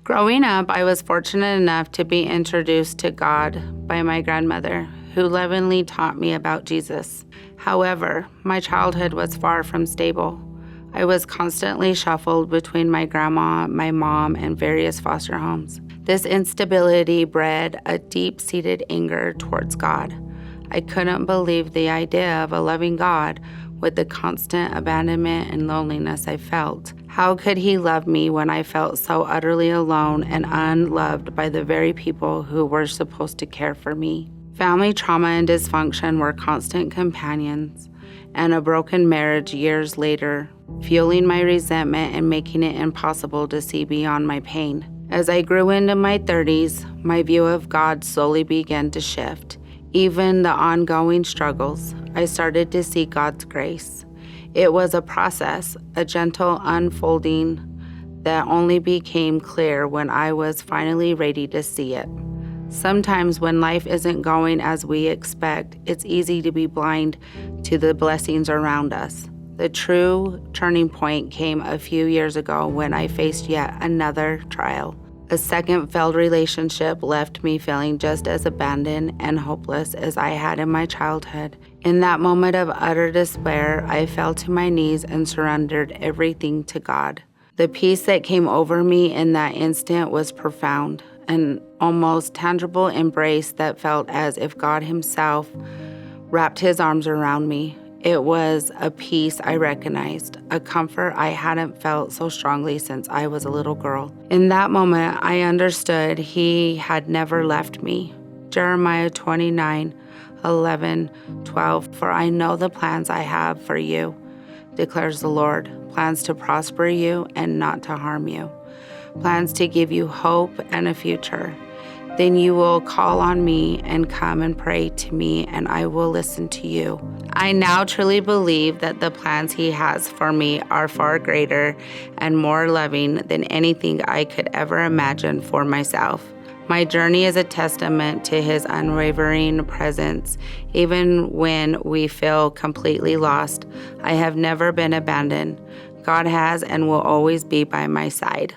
Growing up, I was fortunate enough to be introduced to God by my grandmother, who lovingly taught me about Jesus. However, my childhood was far from stable. I was constantly shuffled between my grandma, my mom, and various foster homes. This instability bred a deep-seated anger towards God. I couldn't believe the idea of a loving God with the constant abandonment and loneliness I felt. How could He love me when I felt so utterly alone and unloved by the very people who were supposed to care for me? Family trauma and dysfunction were constant companions, and a broken marriage years later, fueling my resentment and making it impossible to see beyond my pain. As I grew into my 30s, my view of God slowly began to shift. Even the ongoing struggles, I started to see God's grace. It was a process, a gentle unfolding that only became clear when I was finally ready to see it. Sometimes when life isn't going as we expect, it's easy to be blind to the blessings around us. The true turning point came a few years ago when I faced yet another trial. A second failed relationship left me feeling just as abandoned and hopeless as I had in my childhood. In that moment of utter despair, I fell to my knees and surrendered everything to God. The peace that came over me in that instant was profound, an almost tangible embrace that felt as if God Himself wrapped His arms around me. It was a peace I recognized, a comfort I hadn't felt so strongly since I was a little girl. In that moment, I understood He had never left me. Jeremiah 29:11-12, "For I know the plans I have for you, declares the Lord, plans to prosper you and not to harm you, plans to give you hope and a future. Then you will call on me and come and pray to me, and I will listen to you." I now truly believe that the plans He has for me are far greater and more loving than anything I could ever imagine for myself. My journey is a testament to His unwavering presence. Even when we feel completely lost, I have never been abandoned. God has and will always be by my side.